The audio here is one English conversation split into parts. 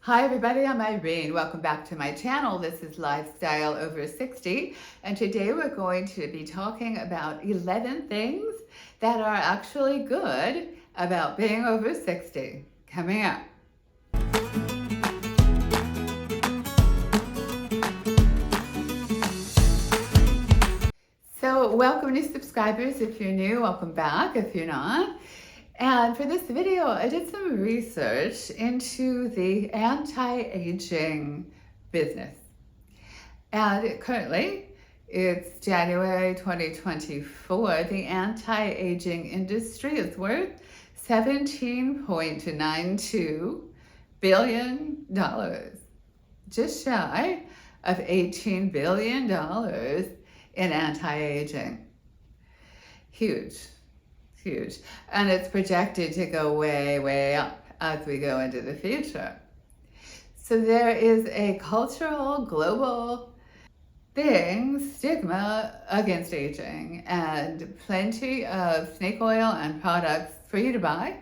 Hi everybody, I'm Irene. Welcome back to my channel. This is Lifestyle Over 60, and today we're going to be talking about 11 things that are actually good about being over 60. Coming up. So welcome new subscribers if you're new, welcome back if you're not. And for this video, I did some research into the anti-aging business. And currently, it's January 2024. The anti-aging industry is worth $17.92 billion, just shy of $18 billion in anti-aging. Huge. Huge. And it's projected to go way, way up as we go into the future. So there is a cultural, global stigma against aging, and plenty of snake oil and products for you to buy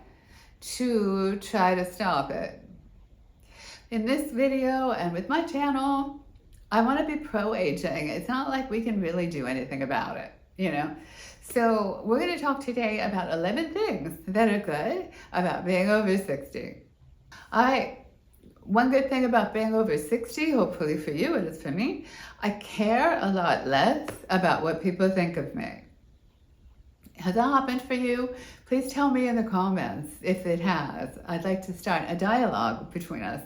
to try to stop it. In this video and with my channel, I want to be pro-aging. It's not like we can really do anything about it, you know? So we're going to talk today about 11 things that are good about being over 60. All right. One good thing about being over 60, hopefully for you, it is for me, I care a lot less about what people think of me. Has that happened for you? Please tell me in the comments if it has. I'd like to start a dialogue between us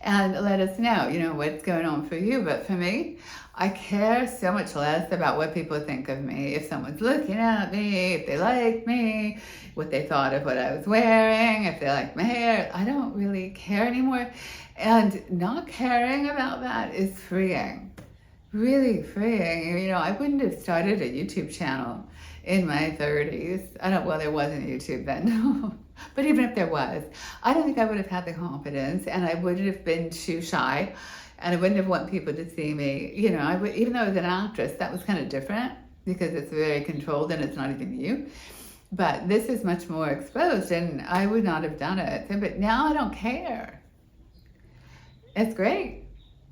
and let us know, what's going on for you. But for me, I care so much less about what people think of me. If someone's looking at me, if they like me, what they thought of what I was wearing, if they like my hair, I don't really care anymore. And not caring about that is freeing, really freeing. I wouldn't have started a YouTube channel in my 30s. There wasn't YouTube then. But even if there was, I don't think I would have had the confidence, and I wouldn't have been too shy, and I wouldn't have want people to see me. Even though I was an actress, that was kind of different because it's very controlled and it's not even you. But this is much more exposed, and I would not have done it. But now I don't care. It's great.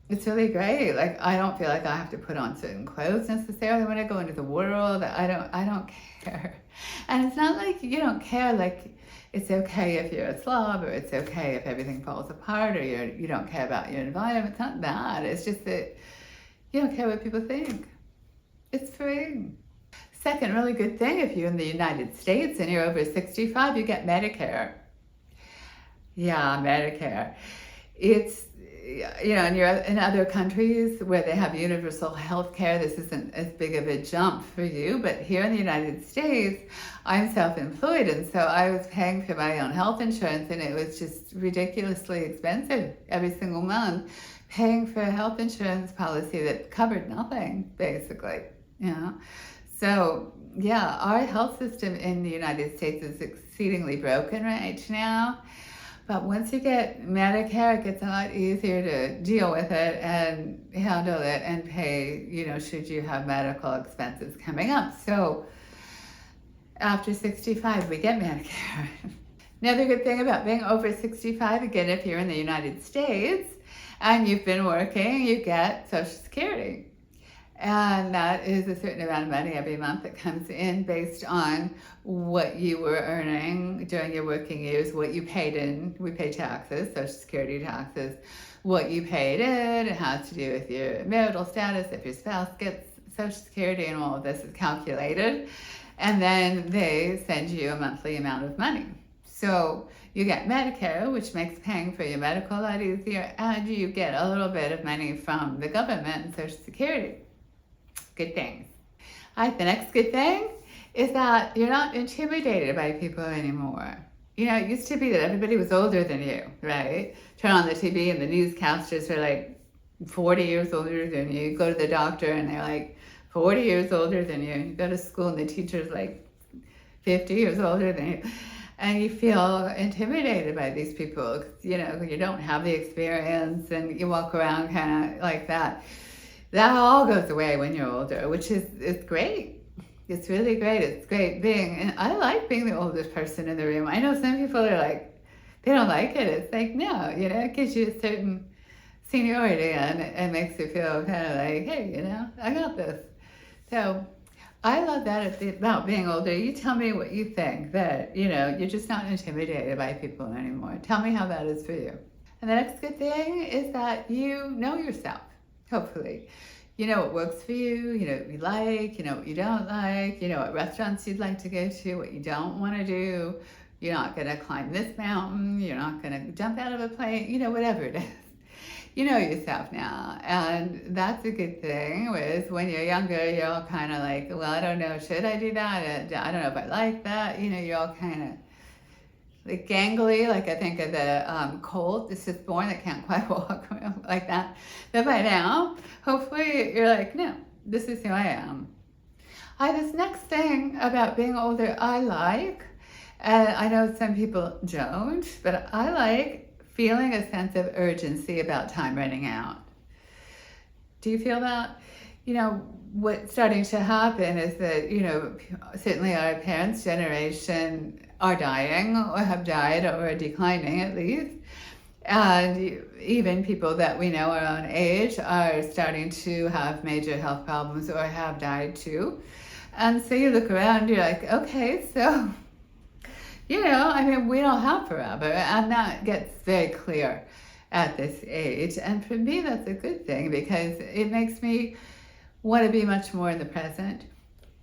It's really great. Like, I don't feel like I have to put on certain clothes necessarily when I go into the world. I don't care. And it's not like you don't care, like it's okay if you're a slob, or it's okay if everything falls apart, or you don't care about your environment. It's not that. It's just that you don't care what people think. It's free. Second really good thing, if you're in the United States and you're over 65, you get Medicare. Yeah, Medicare. It's, and you're in other countries where they have universal health care, this isn't as big of a jump for you. But here in the United States, I'm self-employed, and so I was paying for my own health insurance, and it was just ridiculously expensive every single month, paying for a health insurance policy that covered nothing, basically. So yeah, our health system in the United States is exceedingly broken right now. But once you get Medicare, it gets a lot easier to deal with it and handle it and pay, should you have medical expenses coming up. So after 65, we get Medicare. Another good thing about being over 65, again, if you're in the United States and you've been working, you get Social Security. And that is a certain amount of money every month that comes in based on what you were earning during your working years, what you paid in. We pay taxes, Social Security taxes, what you paid in. It has to do with your marital status, if your spouse gets Social Security, and all of this is calculated. And then they send you a monthly amount of money. So you get Medicare, which makes paying for your medical a lot easier, and you get a little bit of money from the government and Social Security. Good things. All right, the next good thing is that you're not intimidated by people anymore. It used to be that everybody was older than you, right? Turn on the TV and the newscasters are like 40 years older than you. You go to the doctor and they're like 40 years older than you. You go to school and the teacher's like 50 years older than you. And you feel intimidated by these people because, you don't have the experience, and you walk around kind of like that. That all goes away when you're older, which is great. It's really great. It's great and I like being the oldest person in the room. I know some people are like, they don't like it. It's like, no, it gives you a certain seniority and it makes you feel kind of like, hey, I got this. So I love that about being older. You tell me what you think, that, you're just not intimidated by people anymore. Tell me how that is for you. And the next good thing is that you know yourself, hopefully. You know what works for you, you know what you like, you know what you don't like, you know what restaurants you'd like to go to, what you don't want to do. You're not going to climb this mountain, you're not going to jump out of a plane, whatever it is. You know yourself now, and that's a good thing. Whereas when you're younger, you're all kind of like, well, I don't know, should I do that? I don't know if I like that. You're all kind of like gangly, like I think of the colt that's just born that can't quite walk like that. But by now, hopefully you're like, no, this is who I am. This next thing about being older I like, and I know some people don't, but I like feeling a sense of urgency about time running out. Do you feel that? What's starting to happen is that, certainly our parents' generation are dying or have died or are declining at least. And even people that we know our own age are starting to have major health problems or have died too. And so you look around, you're like, okay, so we don't have forever, and that gets very clear at this age. And for me, that's a good thing because it makes me want to be much more in the present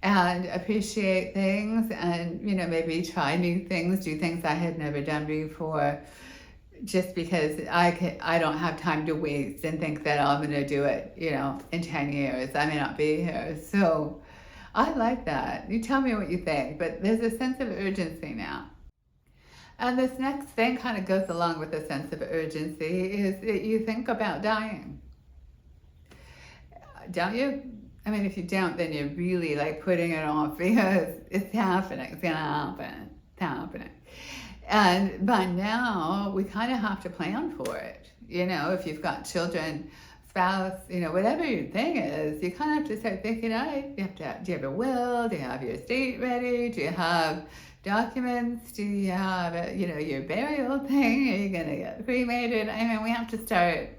and appreciate things and, maybe try new things, do things I had never done before, just because I don't have time to waste and think that I'm going to do it, in 10 years. I may not be here. So I like that. You tell me what you think, but there's a sense of urgency now. And this next thing kind of goes along with a sense of urgency is that you think about dying. Don't you? If you don't, then you're really like putting it off because it's happening. It's going to happen. It's happening. And by now, we kind of have to plan for it. If you've got children, spouse, whatever your thing is, you kind of have to start thinking, all right, do you have a will? Do you have your estate ready? Do you have documents? Do you have, your burial thing? Are you going to get cremated? We have to start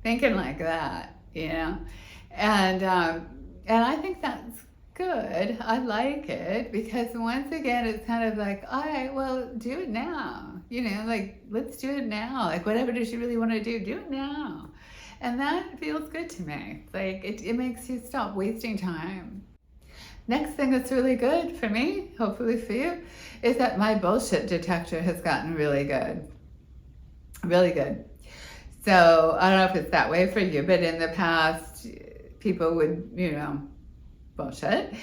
thinking like that, And I think that's good. I like it because once again, it's kind of like, all right, well, do it now. Let's do it now. Like whatever it is you really want to do it now. And that feels good to me. Like it makes you stop wasting time. Next thing that's really good for me, hopefully for you, is that my bullshit detector has gotten really good. Really good. So I don't know if it's that way for you, but in the past, people would, bullshit.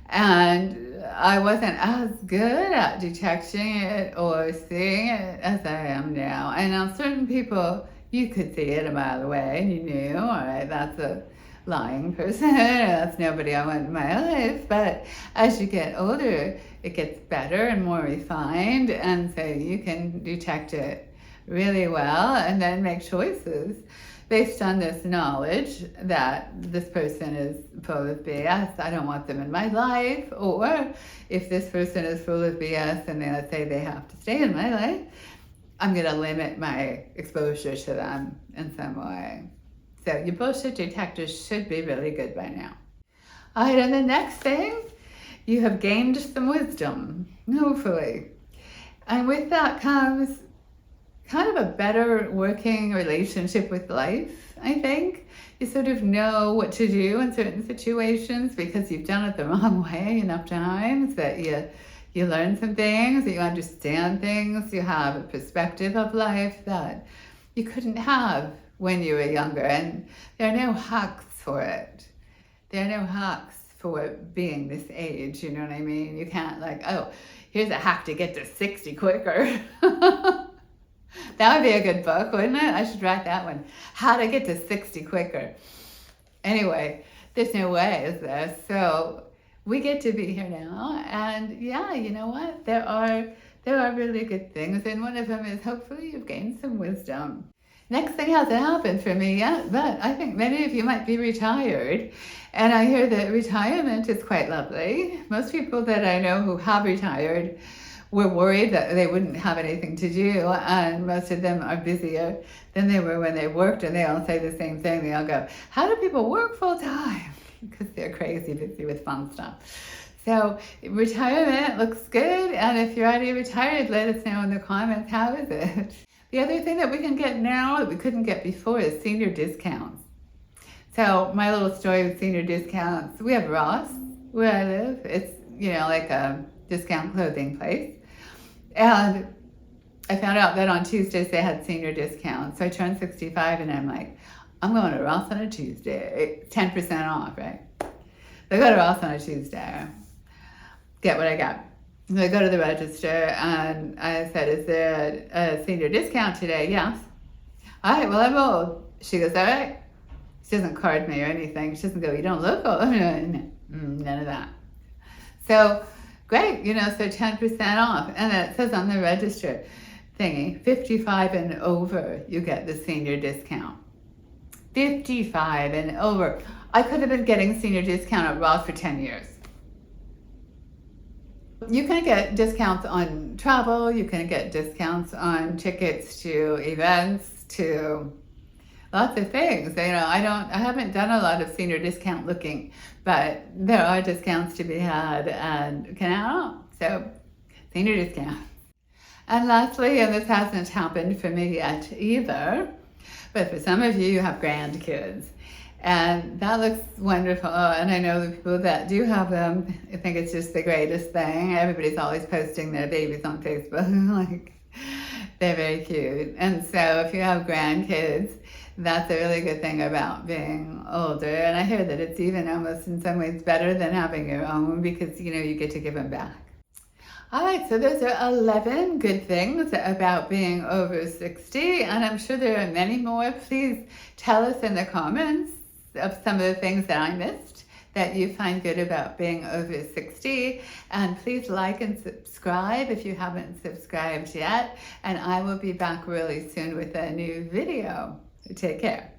And I wasn't as good at detecting it or seeing it as I am now. And now certain people, you could see it a mile away and you knew, all right, that's a lying person, that's nobody I want in my life. But as you get older, it gets better and more refined, and so you can detect it really well and then make choices based on this knowledge that this person is full of BS. I don't want them in my life. Or if this person is full of BS and they say they have to stay in my life, I'm going to limit my exposure to them in some way. So your bullshit detector should be really good by now. All right, and the next thing, you have gained some wisdom, hopefully. And with that comes kind of a better working relationship with life, I think. You sort of know what to do in certain situations because you've done it the wrong way enough times that you learn some things, that you understand things, you have a perspective of life that you couldn't have when you were younger. And there are no hacks for it. There are no hacks for being this age, you know what I mean? You can't like, oh, here's a hack to get to 60 quicker. That would be a good book, wouldn't it? I should write that one. How to get to 60 quicker. Anyway, there's no way, is there? So we get to be here now. And yeah, you know what? There are really good things. And one of them is hopefully you've gained some wisdom. Next thing hasn't happened for me yet, but I think many of you might be retired. And I hear that retirement is quite lovely. Most people that I know who have retired were worried that they wouldn't have anything to do, and most of them are busier than they were when they worked, and they all say the same thing. They all go, how do people work full time? Because they're crazy busy with fun stuff. So retirement looks good, and if you're already retired, let us know in the comments, how is it? The other thing that we can get now that we couldn't get before is senior discounts. So my little story with senior discounts, we have Ross where I live. It's, like a discount clothing place. And I found out that on Tuesdays they had senior discounts. So I turned 65 and I'm like, I'm going to Ross on a Tuesday, 10% off, right? So I go to Ross on a Tuesday, get what I got. So I go to the register and I said, is there a senior discount today? Yes. All right, well, I'm old. She goes, all right. She doesn't card me or anything. She doesn't go, you don't look old. None of that. So great, so 10% off. And then it says on the register thingy, 55 and over, you get the senior discount. 55 and over. I could have been getting senior discount at Ross for 10 years. You can get discounts on travel. You can get discounts on tickets to events, to lots of things. I haven't done a lot of senior discount looking, but there are discounts to be had and can add up. So senior discount. And lastly, and this hasn't happened for me yet either, but for some of you, you have grandkids. And that looks wonderful. And I know the people that do have them, I think it's just the greatest thing. Everybody's always posting their babies on Facebook. They're very cute. And so if you have grandkids, that's a really good thing about being older. And I hear that it's even almost in some ways better than having your own because, you get to give them back. All right, so those are 11 good things about being over 60, and I'm sure there are many more. Please tell us in the comments of some of the things that I missed that you find good about being over 60, and please like and subscribe if you haven't subscribed yet, and I will be back really soon with a new video. Take care.